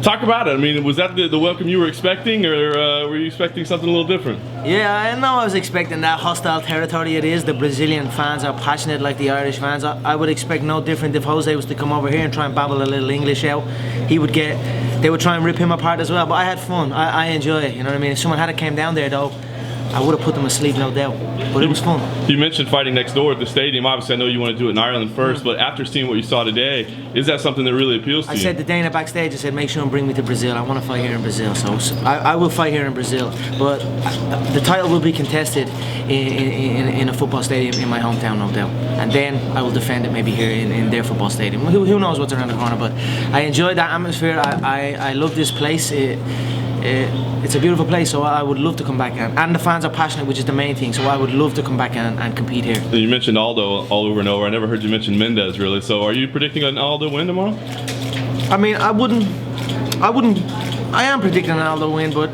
Talk about it. I mean, was that the welcome you were expecting, or were you expecting something a little different? Yeah, I know I was expecting that hostile territory it is. The Brazilian fans are passionate like the Irish fans. I would expect no different if Jose was to come over here and try and babble a little English out. They would try and rip him apart as well. But I had fun. I enjoy it, you know what I mean? If someone had came down there though, I would have put them asleep, no doubt. But it was fun. You mentioned fighting next door at the stadium. Obviously, I know you want to do it in Ireland first, but after seeing what you saw today, is that something that really appeals to you? I said to Dana backstage, I said, make sure and bring me to Brazil. I want to fight here in Brazil. So I will fight here in Brazil. But the title will be contested in a football stadium in my hometown, no doubt. And then I will defend it maybe here in their football stadium. Who knows what's around the corner, but I enjoyed that atmosphere. I love this place. It's a beautiful place, so I would love to come back, and the fans are passionate, which is the main thing, so I would love to come back and compete here. You mentioned Aldo all over and over. I never heard you mention Mendez, really. So are you predicting an Aldo win tomorrow? I mean, I am predicting an Aldo win, but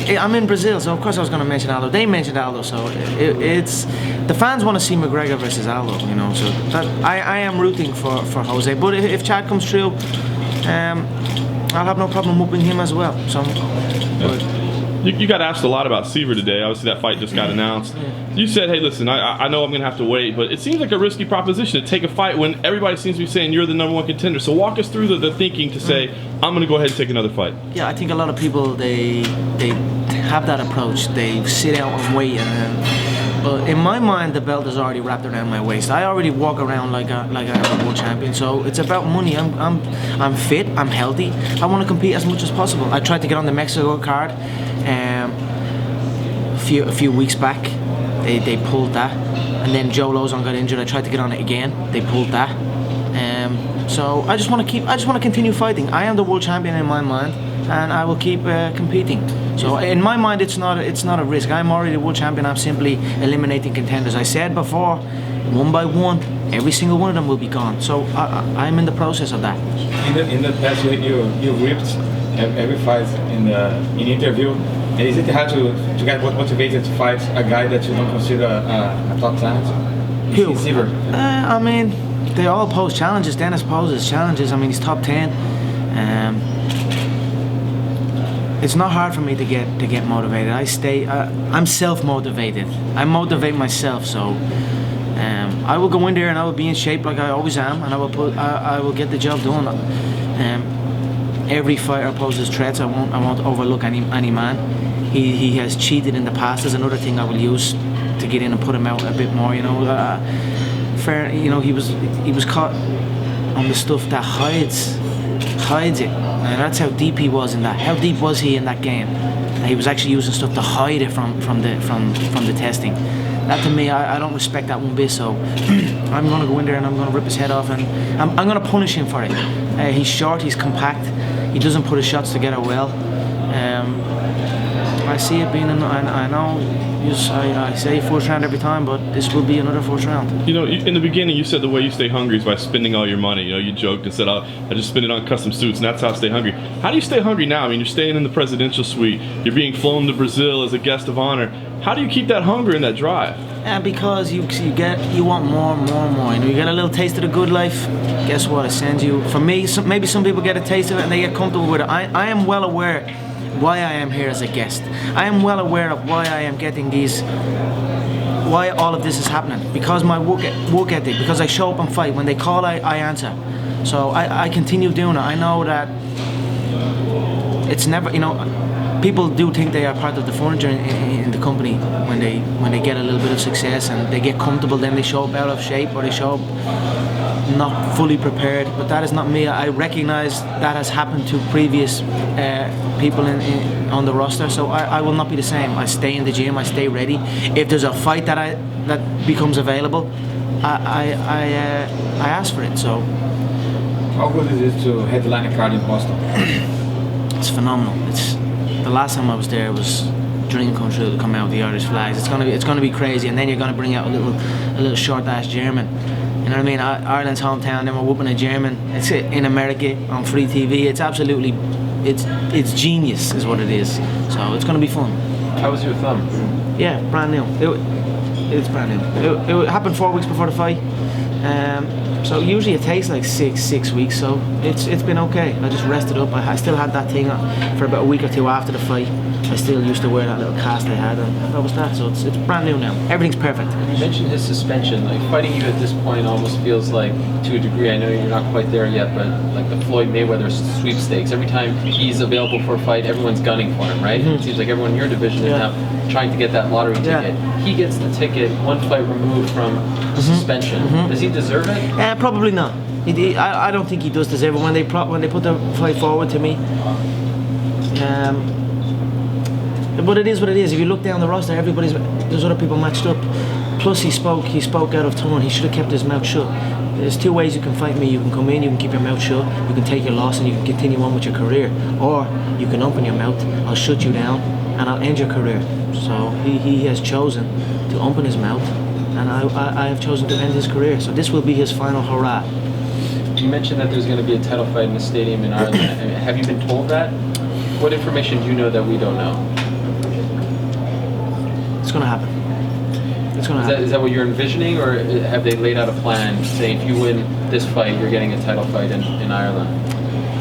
I'm in Brazil, so of course I was going to mention Aldo. They mentioned Aldo, so it's the fans want to see McGregor versus Aldo, you know, so I am rooting for Jose, but if Chad comes through, I'll have no problem whooping him as well. So, you got asked a lot about Seaver today. Obviously, that fight just got announced. You said, "Hey, listen, I know I'm going to have to wait, but it seems like a risky proposition to take a fight when everybody seems to be saying you're the #1 contender." So, walk us through the thinking to say, "I'm going to go ahead and take another fight." Yeah, I think a lot of people they have that approach. They sit out and wait, but in my mind, the belt is already wrapped around my waist. I already walk around like I'm a world champion. So it's about money. I'm fit. I'm healthy. I want to compete as much as possible. I tried to get on the Mexico card a few weeks back. They pulled that, and then Joe Lozon got injured. I tried to get on it again. They pulled that. So I just want to continue fighting. I am the world champion in my mind, and I will keep competing. So in my mind, it's not a risk. I'm already the world champion. I'm simply eliminating contenders. I said before, one by one, every single one of them will be gone. So I'm in the process of that. In the past, you ripped every fight in interview. And is it hard to get motivated to fight a guy that you don't consider a top talent? Who? Seaver. I mean, they all pose challenges. Dennis poses challenges. I mean, he's top 10. It's not hard for me to get motivated. I'm self-motivated. I motivate myself, so I will go in there and I will be in shape like I always am, and I will get the job done. Every fighter poses threats. I won't overlook any man. He has cheated in the past. There's another thing I will use to get in and put him out a bit more. You know, you know, he was caught on the stuff that hides it. And that's how deep he was in that. How deep was he in that game? He was actually using stuff to hide it from the testing. That to me, I don't respect that one bit. So I'm going to go in there and I'm going to rip his head off, and I'm going to punish him for it. He's short, he's compact, he doesn't put his shots together well. I see it being, I know, I say first round every time, but this will be another first round. You know, in the beginning, you said the way you stay hungry is by spending all your money. You know, you joked and said, I just spend it on custom suits, and that's how I stay hungry. How do you stay hungry now? I mean, you're staying in the presidential suite, you're being flown to Brazil as a guest of honor. How do you keep that hunger and that drive? Because you want more and more and more. You know, you get a little taste of the good life. Guess what? It sends you. For me, maybe some people get a taste of it and they get comfortable with it. I am well aware why I am here as a guest. I am well aware of why I am getting why all of this is happening. Because my work ethic. Because I show up and fight. When they call, I answer. So I continue doing it. I know that it's never, you know. People do think they are part of the furniture in the company when they get a little bit of success and they get comfortable. Then they show up out of shape, or they show up not fully prepared. But that is not me. I recognize that has happened to previous people on the roster. So I will not be the same. I stay in the gym. I stay ready. If there's a fight that becomes available, I ask for it. So how good is it to headline a card in Boston? It's phenomenal. The last time I was there, it was dream come true to come out with the Irish flags. It's gonna be crazy, and then you're gonna bring out a little short ass German. You know what I mean? Ireland's hometown. Then we're whooping a German. It's in America on free TV. It's absolutely, it's genius, is what it is. So it's gonna be fun. How was your thumb? Yeah, brand new. It's brand new. It happened 4 weeks before the fight. So usually it takes like six weeks. So it's been okay. I just rested up. I still had that thing for about a week or two after the fight. I still used to wear that little cast I had, and that was that. So it's brand new now. Everything's perfect. You mentioned his suspension. Like fighting you at this point almost feels like, to a degree, I know you're not quite there yet, but like the Floyd Mayweather sweepstakes. Every time he's available for a fight, everyone's gunning for him, right? It seems like everyone in your division is now trying to get that lottery ticket. He gets the ticket, one fight removed from the suspension. Does he deserve it? Probably not. I don't think he does deserve it. When they put the fight forward to me. But it is what it is. If you look down the roster, there's other people matched up. Plus, he spoke out of turn. He should have kept his mouth shut. There's two ways you can fight me. You can come in, you can keep your mouth shut, you can take your loss, and you can continue on with your career. Or you can open your mouth. I'll shut you down, and I'll end your career. So he has chosen to open his mouth, and I have chosen to end his career. So this will be his final hurrah. You mentioned that there's going to be a title fight in the stadium in Ireland. Have you been told that? What information do you know that we don't know? It's going to happen. It's going to happen. Is that what you're envisioning, or have they laid out a plan saying if you win this fight, you're getting a title fight in Ireland?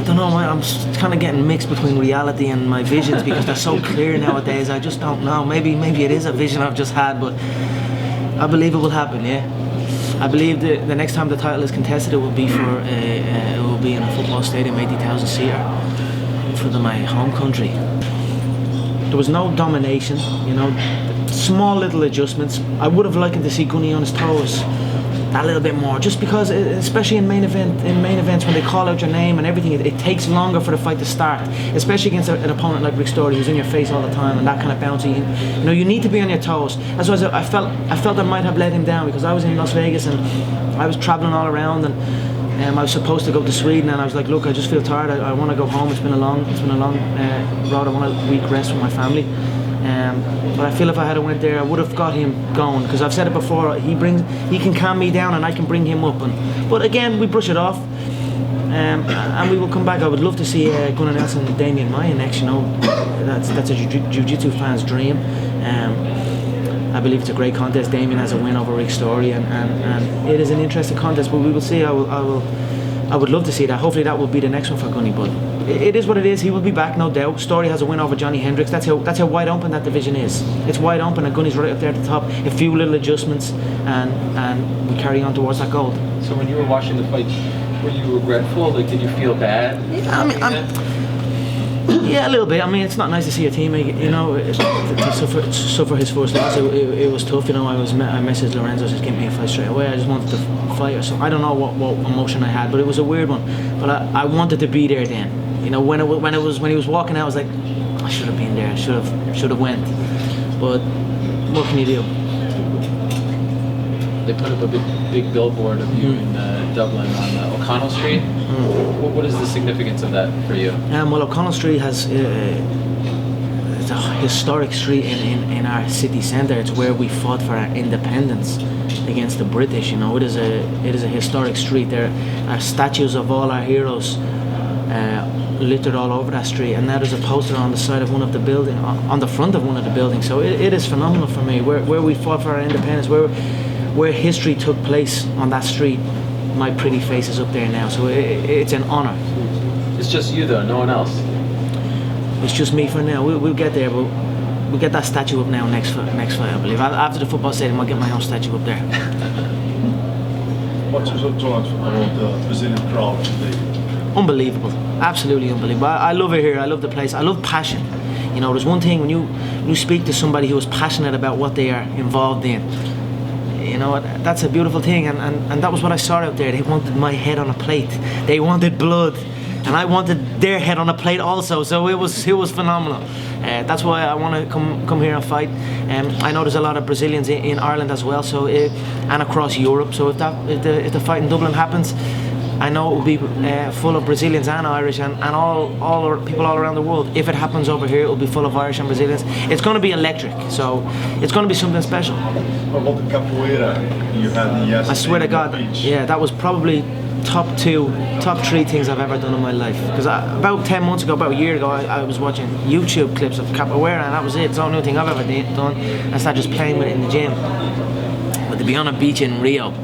I don't know. I'm kind of getting mixed between reality and my visions because they're so clear nowadays. I just don't know. Maybe it is a vision I've just had, but I believe it will happen. Yeah, I believe the next time the title is contested, it will be in a football stadium, 80,000 seater, for my home country. There was no domination, small little adjustments. I would have liked to see Gunny on his toes that little bit more, just because, especially in main events when they call out your name and everything, it takes longer for the fight to start, especially against an opponent like Rick Story, who's in your face all the time and that kind of bouncy. You need to be on your toes. That's why I felt I might have let him down, because I was in Las Vegas and I was traveling all around, and I was supposed to go to Sweden, and I was like, look, I just feel tired. I want to go home. It's been a long road. I want a week rest with my family. But I feel if I had went there, I would have got him going, because I've said it before. He can calm me down, and I can bring him up. But again, we brush it off, and we will come back. I would love to see Gunnar Nelson and Damian Maia next. That's a jiu-jitsu fan's dream. I believe it's a great contest. Damian has a win over Rick Story, and it is an interesting contest. But we will see. I would love to see that. Hopefully that will be the next one for Gunny. But it is what it is. He will be back, no doubt. Story has a win over Johnny Hendricks. That's how wide open that division is. It's wide open, and Gunny's right up there at the top. A few little adjustments, and we carry on towards that goal. So when you were watching the fight, were you regretful? Like, did you feel bad? Yeah, a little bit. I mean, it's not nice to see a teammate, to suffer his first loss. It was tough, I messaged Lorenzo, just give me a fight straight away. I just wanted to fight or something. I don't know what emotion I had, but it was a weird one. But I wanted to be there then. When he was walking out, I was like, I should have been there. I should have went. But what can you do? They put up a big billboard of you in Dublin on O'Connell Street. What is the significance of that for you? Well, O'Connell Street has it's a historic street in our city centre. It's where we fought for our independence against the British. It is a historic street. There are statues of all our heroes littered all over that street, and now there's a poster on the side of one of the building, on the front of one of the buildings. So it is phenomenal for me. Where we fought for our independence, where history took place on that street, my pretty face is up there now. So it's an honour. It's just you though, no one else. It's just me for now. We'll get there, but we'll get that statue up now next fight, I believe. After the football stadium, I'll get my own statue up there. What's your thoughts about the Brazilian crowd today? Unbelievable, absolutely unbelievable. I love it here. I love the place. I love passion. There's one thing when you speak to somebody who is passionate about what they are involved in. That's a beautiful thing, and that was what I saw out there. They wanted my head on a plate. They wanted blood, and I wanted their head on a plate also. So it was phenomenal. That's why I want to come here and fight. I know there's a lot of Brazilians in Ireland as well, and across Europe. So if the fight in Dublin happens, I know it will be full of Brazilians and Irish and all people all around the world. If it happens over here, it will be full of Irish and Brazilians. It's going to be electric, so it's going to be something special. What about the capoeira you had yesterday? I swear to God, yeah, that was probably top 3 things I've ever done in my life. Because about 10 months ago, about a year ago, I was watching YouTube clips of capoeira, and that was it. It's the only thing I've ever done. I started just playing with it in the gym. But to be on a beach in Rio,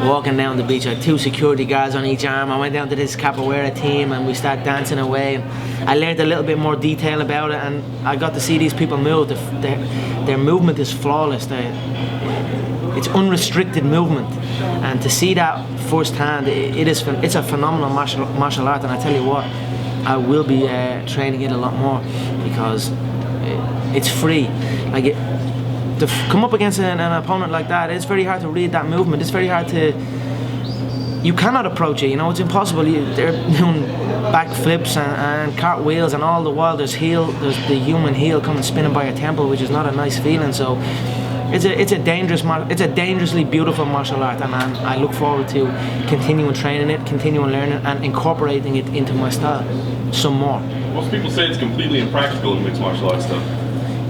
walking down the beach. I had 2 security guards on each arm. I went down to this capoeira team and we started dancing away. And I learned a little bit more detail about it, and I got to see these people move. Their movement is flawless. It's unrestricted movement, and to see that firsthand, it's a phenomenal martial art. And I tell you what, I will be training it a lot more because it's free. Like to come up against an opponent like that, it's very hard to read that movement. It's very hard to. You cannot approach it. You know, it's impossible. They're doing backflips and cartwheels, and all the while there's the human heel coming spinning by your temple, which is not a nice feeling. So. It's a dangerously beautiful martial art, and I look forward to continuing training it, continuing learning, and incorporating it into my style some more. Most people say it's completely impractical in mixed martial arts stuff.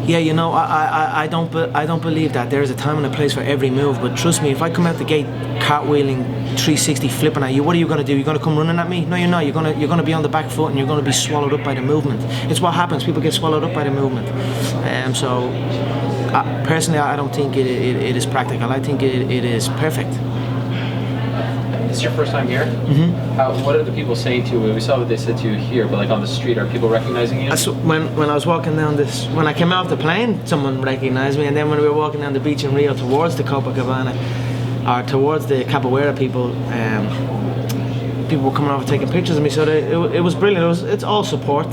Yeah, you know, I don't believe that. There is a time and a place for every move, but trust me, if I come out the gate cartwheeling, 360 flipping at you, what are you going to do? You're going to come running at me? No, you're not. You're going to be on the back foot, and you're going to be swallowed up by the movement. It's what happens. People get swallowed up by the movement. Personally, I don't think it is practical. I think it is perfect. It's your first time here? Mm-hmm. What are the people saying to you? We saw what they said to you here, but like on the street, are people recognizing you? When I was walking down when I came out the plane, someone recognized me, and then when we were walking down the beach in Rio towards the Copacabana, or towards the Capoeira people, people were coming over taking pictures of me, so it was brilliant. It's all support,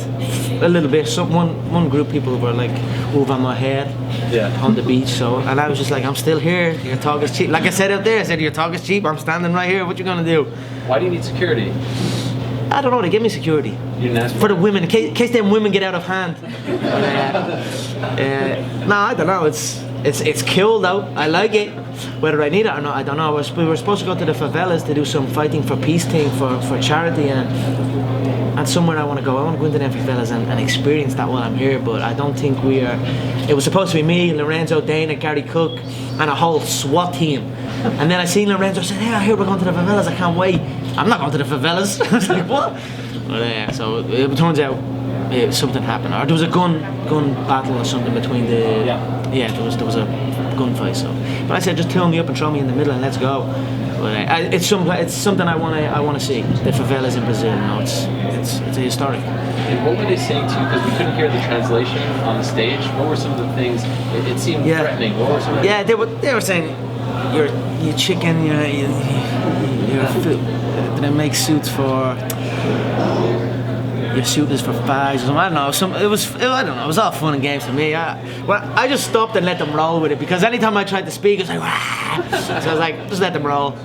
a little bit. One group people were like over my head on the beach, and I was just like, I'm still here. Your talk is cheap. Like I said out there, I said your talk is cheap. I'm standing right here. What you gonna do? Why do you need security? I don't know. They give me security. You didn't ask for the women, in case them women get out of hand. No, I don't know. It's cool though. I like it. Whether I need it or not, I don't know. We were supposed to go to the favelas to do some fighting for peace thing for charity, and somewhere I want to go. I want to go into them favelas and experience that while I'm here. But I don't think we are. It was supposed to be me, Lorenzo, Dana, Gary Cook, and a whole SWAT team. And then I seen Lorenzo say, "Hey, I hear we're going to the favelas. I can't wait." I'm not going to the favelas. I was like, "What?" But, so it turns out something happened, or there was a gun battle or something between the. Yeah, there was a gunfight. So, but I said, just tell me up and throw me in the middle and let's go. But it's something I want to see. The favelas in Brazil, you know, it's a historic. And what were they saying to you? Because we couldn't hear the translation on the stage. What were some of the things? It seemed threatening. What were some of the they were saying, you're chicken, you're food. They make suits for. Your suit is for fags or something. I don't know. I don't know. It was all fun and games to me. I just stopped and let them roll with it, because anytime I tried to speak, it was like, Wah! So I was like, just let them roll.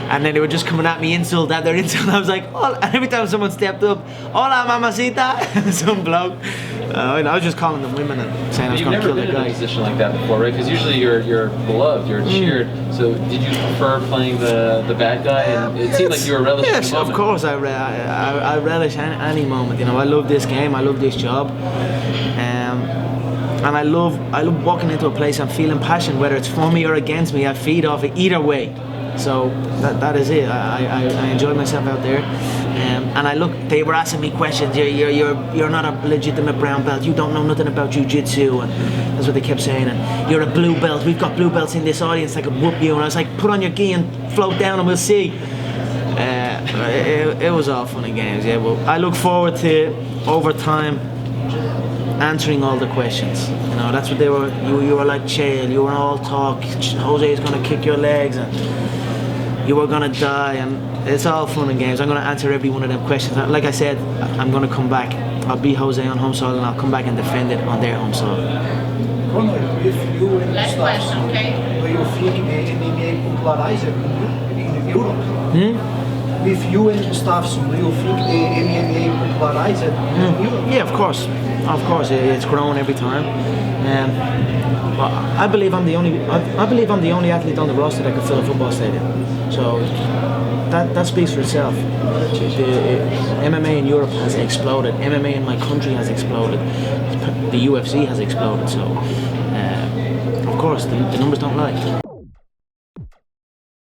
And then they were just coming at me insult after insult. I was like, oh, and every time someone stepped up, hola mamacita, some bloke. I was just calling them women and saying I was going to kill the guy. You've never been in a position like that before, right? Because usually you're beloved, you're cheered. So did you prefer playing the bad guy? And it seemed like you were relishing the moment. Of course, I relish any moment. You know, I love this game. I love this job. And I love walking into a place and feeling passion, whether it's for me or against me. I feed off it either way. So that is it. I enjoy myself out there, and they were asking me questions. You're not a legitimate brown belt. You don't know nothing about jiu-jitsu, and that's what they kept saying. And you're a blue belt. We've got blue belts in this audience that could whoop you. And I was like, put on your gi and float down, and we'll see. It was all fun and games. Yeah, well, I look forward to over time answering all the questions. You know, that's what they were. You were like chill. You were all talk. Jose is gonna kick your legs, and you were gonna die, and it's all fun and games. I'm gonna answer every one of them questions. Like I said, I'm gonna come back. I'll beat Jose on home soil, and I'll come back and defend it on their home soil. Conor, if you and Last question, okay? Do you think MMA popularizer in Europe? With you and Gustafsson, do you think the MMA popularizer in Europe? Yeah, of course. Of course, it's growing every time. Well, I believe I'm the only athlete on the roster that can fill a football stadium. So that speaks for itself. MMA in Europe has exploded. MMA in my country has exploded. The UFC has exploded. So of course, the numbers don't lie.